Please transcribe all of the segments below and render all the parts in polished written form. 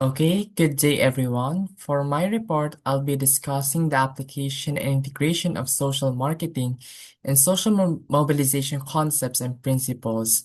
Okay, good day everyone. For my report, I'll be discussing the application and integration of social marketing and social mobilization concepts and principles,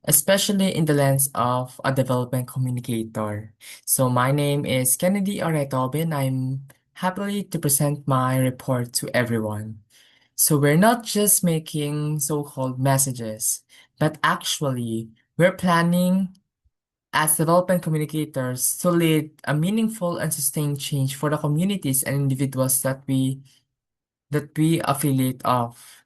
especially in the lens of a development communicator. So my name is Kennedy Jetajobe and I'm happy to present my report to everyone. So we're not just making so-called messages, but actually we're planning as development communicators to lead a meaningful and sustained change for the communities and individuals that we affiliate of.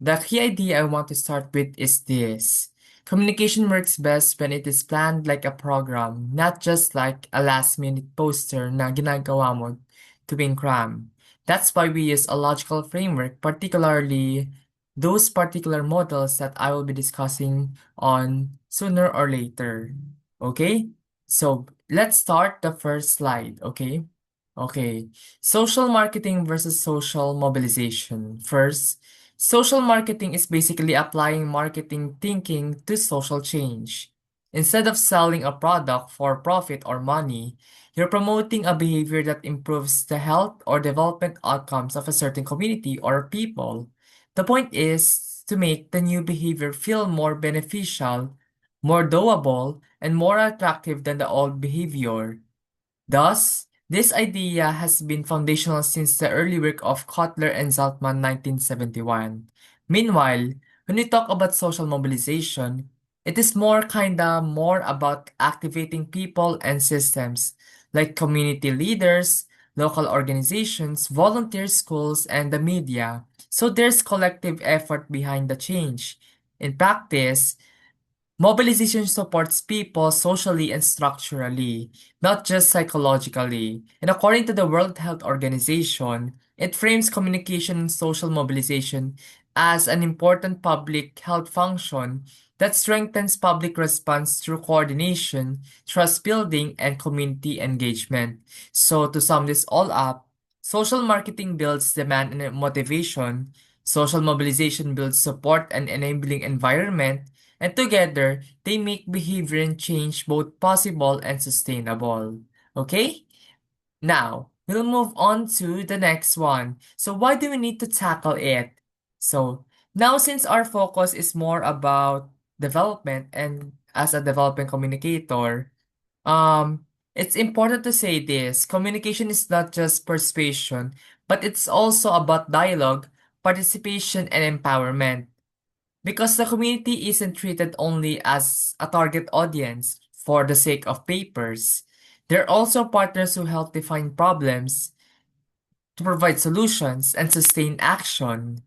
The key idea I want to start with is this. Communication works best when it is planned like a program, not just like a last-minute poster na ginagawa mo tuwing cram. That's why we use a logical framework, particularly those particular models that I will be discussing on sooner or later. Okay? So let's start the first slide, okay? Okay. Social marketing versus social mobilization. First, social marketing is basically applying marketing thinking to social change. Instead of selling a product for profit or money, you're promoting a behavior that improves the health or development outcomes of a certain community or people. The point is to make the new behavior feel more beneficial, more doable, and more attractive than the old behavior. Thus, this idea has been foundational since the early work of Kotler and Zeltman 1971. Meanwhile, when we talk about social mobilization, it is more about activating people and systems like community leaders, local organizations, volunteer schools, and the media. So there's collective effort behind the change. In practice, mobilization supports people socially and structurally, not just psychologically. And according to the World Health Organization, it frames communication and social mobilization as an important public health function that strengthens public response through coordination, trust building, and community engagement. So, to sum this all up, social marketing builds demand and motivation, social mobilization builds support and enabling environment, and together they make behavior and change both possible and sustainable. Okay? Now, we'll move on to the next one. So, why do we need to tackle it? So, now since our focus is more about development and as a development communicator, it's important to say this communication is not just persuasion, but it's also about dialogue, participation, and empowerment. Because the community isn't treated only as a target audience for the sake of papers. They're also partners who help define problems, to provide solutions, and sustain action.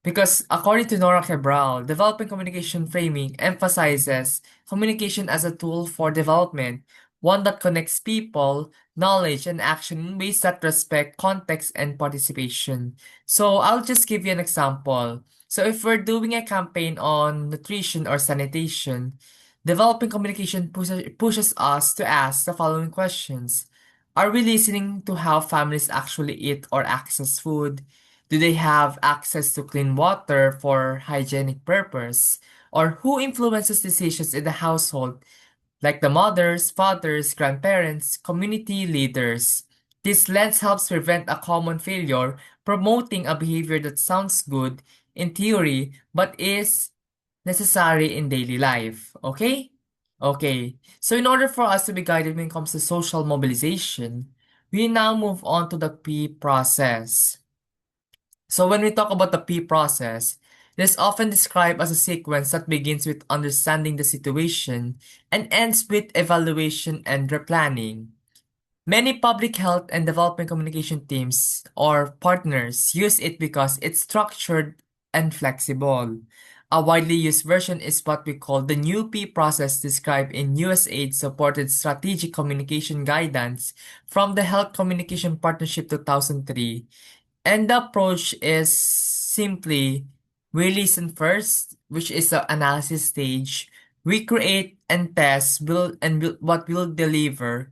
Because according to Nora Cabral, development communication framing emphasizes communication as a tool for development, one that connects people, knowledge, and action in ways that respect context and participation. So I'll just give you an example. So if we're doing a campaign on nutrition or sanitation, developing communication pushes us to ask the following questions. Are we listening to how families actually eat or access food? Do they have access to clean water for hygienic purpose? Or who influences decisions in the household, like the mothers, fathers, grandparents, community leaders? This lens helps prevent a common failure, promoting a behavior that sounds good in theory but is necessary in daily life. Okay? Okay. So in order for us to be guided when it comes to social mobilization, we now move on to the P process. So when we talk about the P process, it is often described as a sequence that begins with understanding the situation and ends with evaluation and replanning. Many public health and development communication teams or partners use it because it's structured and flexible. A widely used version is what we call the new P process described in USAID supported strategic communication guidance from the Health Communication Partnership 2003. And the approach is simply we listen first, which is the analysis stage. We create and test what we'll deliver.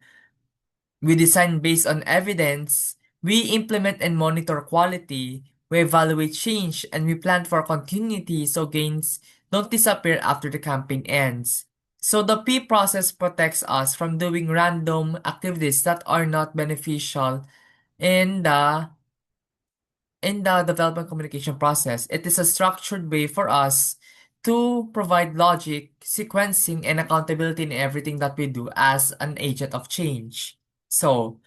We design based on evidence. We implement and monitor quality. We evaluate change and we plan for continuity so gains don't disappear after the campaign ends. So the P process protects us from doing random activities that are not beneficial in the development communication process. It is a structured way for us to provide logic, sequencing, and accountability in everything that we do as an agent of change. So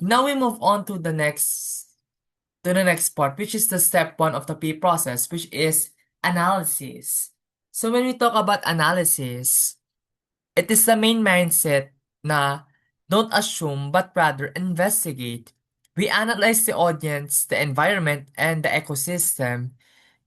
now we move on to the next part, which is the step one of the P process, which is analysis. So when we talk about analysis, it is the main mindset na don't assume but rather investigate. We analyze the audience, the environment, and the ecosystem.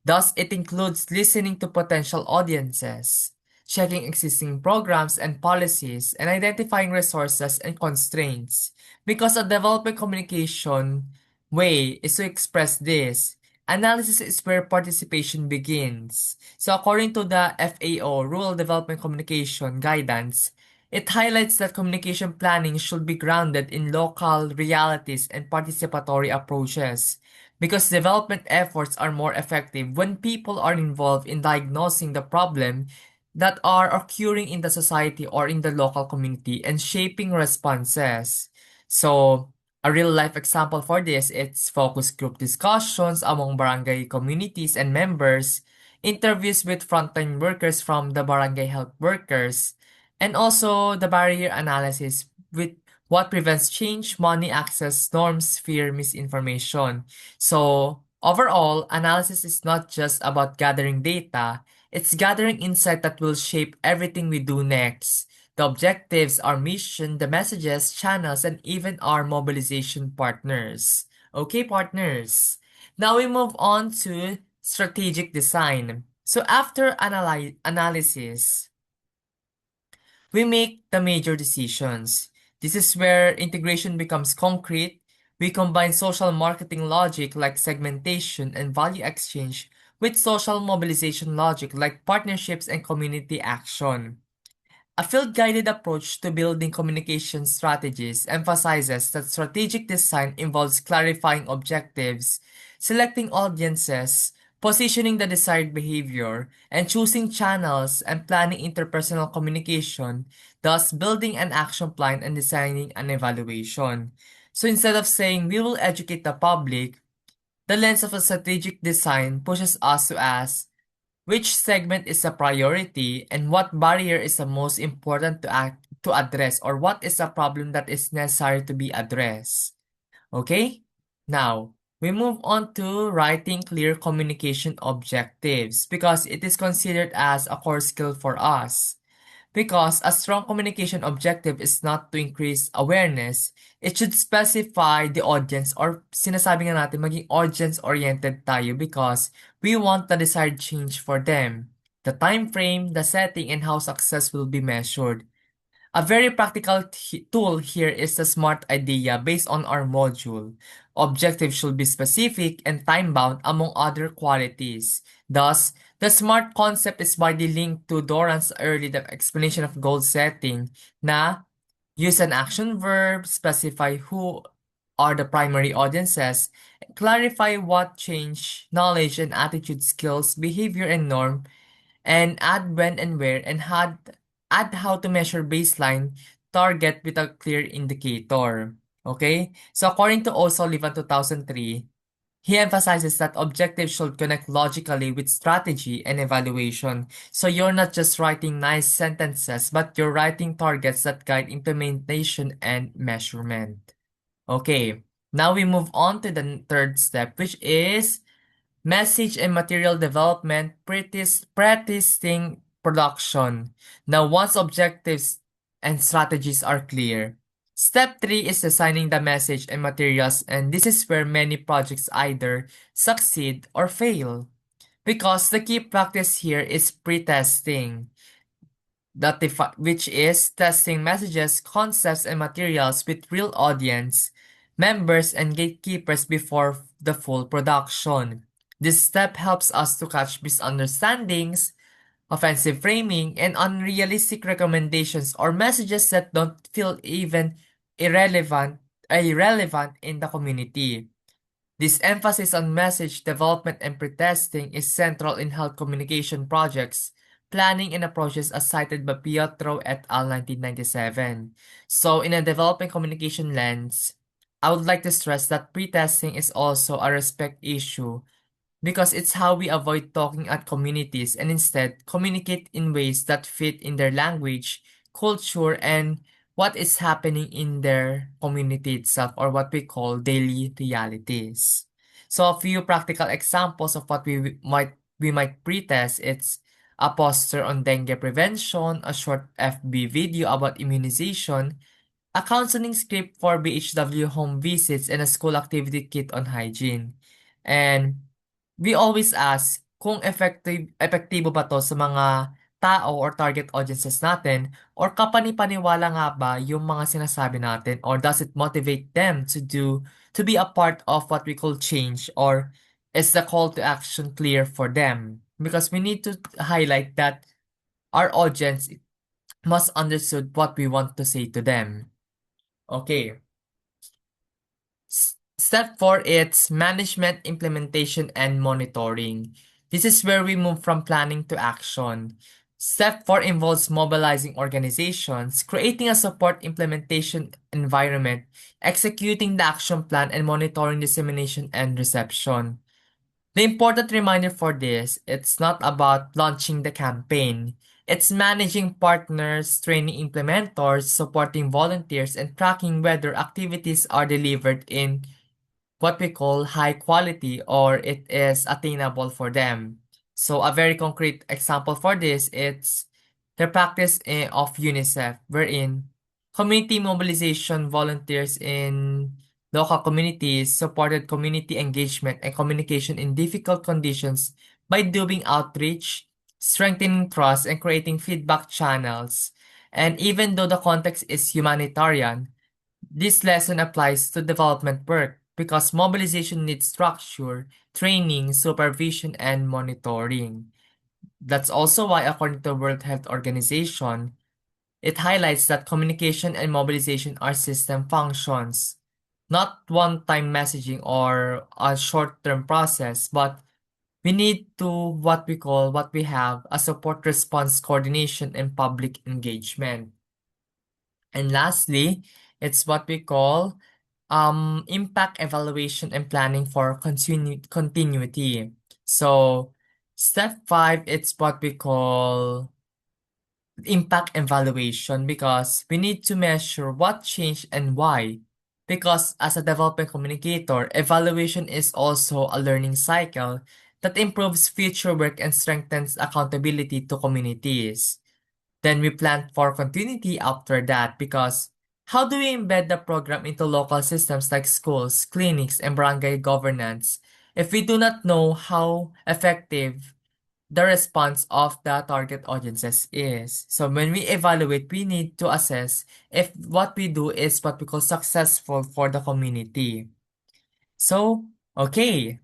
Thus, it includes listening to potential audiences, checking existing programs and policies, and identifying resources and constraints. Because a development communication way is to express this. Analysis is where participation begins. So, according to the FAO, Rural Development Communication Guidance, it highlights that communication planning should be grounded in local realities and participatory approaches because development efforts are more effective when people are involved in diagnosing the problem that are occurring in the society or in the local community and shaping responses. So, a real life example for this is focus group discussions among barangay communities and members, interviews with frontline workers from the barangay health workers, and also the barrier analysis with what prevents change, money access, norms, fear, misinformation. So, overall, analysis is not just about gathering data, it's gathering insight that will shape everything we do next. The objectives, our mission, the messages, channels, and even our mobilization partners. Okay, partners. Now we move on to strategic design. So after analysis, we make the major decisions. This is where integration becomes concrete. We combine social marketing logic like segmentation and value exchange with social mobilization logic like partnerships and community action. A field-guided approach to building communication strategies emphasizes that strategic design involves clarifying objectives, selecting audiences, positioning the desired behavior, and choosing channels and planning interpersonal communication, thus building an action plan and designing an evaluation. So instead of saying we will educate the public, the lens of a strategic design pushes us to ask which segment is a priority and what barrier is the most important to address or what is a problem that is necessary to be addressed. Okay? Now, we move on to writing clear communication objectives because it is considered as a core skill for us. Because a strong communication objective is not to increase awareness, it should specify the audience or sinasabi nga natin maging audience-oriented tayo because we want the desired change for them. The time frame, the setting, and how success will be measured. A very practical tool here is the SMART idea based on our module. Objectives should be specific and time-bound among other qualities. Thus, the SMART concept is widely linked to Doran's early explanation of goal setting na use an action verb, specify who are the primary audiences, clarify what change, knowledge and attitude skills, behavior and norm, and add when and where, and add how to measure baseline target with a clear indicator. Okay? So according to O'Sullivan 2003, he emphasizes that objectives should connect logically with strategy and evaluation. So you're not just writing nice sentences, but you're writing targets that guide implementation and measurement. Okay, now we move on to the third step, which is message and material development, practicing production. Now, once objectives and strategies are clear, step 3 is designing the message and materials, and this is where many projects either succeed or fail. Because the key practice here is pre-testing which is testing messages, concepts, and materials with real audience, members, and gatekeepers before the full production. This step helps us to catch misunderstandings, offensive framing, and unrealistic recommendations or messages that don't feel even irrelevant in the community. This emphasis on message development and pretesting is central in health communication projects planning and approaches as cited by Pietro et al. 1997. So, in a developing communication lens, I would like to stress that pretesting is also a respect issue because it's how we avoid talking at communities and instead communicate in ways that fit in their language, culture, and what is happening in their community itself or what we call daily realities. So a few practical examples of what we might pretest, it's a poster on dengue prevention, a short FB video about immunization, a counseling script for BHW home visits, and a school activity kit on hygiene. And we always ask kung epektibo ba 'to sa mga tao or target audiences natin or kapani-paniwala nga ba yung mga sinasabi natin or does it motivate them to be a part of what we call change or is the call to action clear for them? Because we need to highlight that our audience must understood what we want to say to them. Okay. Step 4 is management, implementation, and monitoring. This is where we move from planning to action. Step 4 involves mobilizing organizations, creating a support implementation environment, executing the action plan, and monitoring dissemination and reception. The important reminder for this, it's not about launching the campaign. It's managing partners, training implementers, supporting volunteers, and tracking whether activities are delivered in what we call high quality or it is attainable for them. So a very concrete example for this, it's the practice of UNICEF, wherein community mobilization volunteers in local communities supported community engagement and communication in difficult conditions by doing outreach, strengthening trust, and creating feedback channels. And even though the context is humanitarian, this lesson applies to development work because mobilization needs structure, training, supervision, and monitoring. That's also why, according to the World Health Organization, it highlights that communication and mobilization are system functions, not one-time messaging or a short-term process, but we need to what we have a support response coordination and public engagement. And lastly, it's what we call impact evaluation and planning for continuity. So step 5, it's what we call impact evaluation because we need to measure what changed and why. Because as a development communicator, evaluation is also a learning cycle that improves future work and strengthens accountability to communities. Then we plan for continuity after that because how do we embed the program into local systems like schools, clinics, and barangay governance if we do not know how effective the response of the target audiences is? So when we evaluate, we need to assess if what we do is what we call successful for the community. So, okay.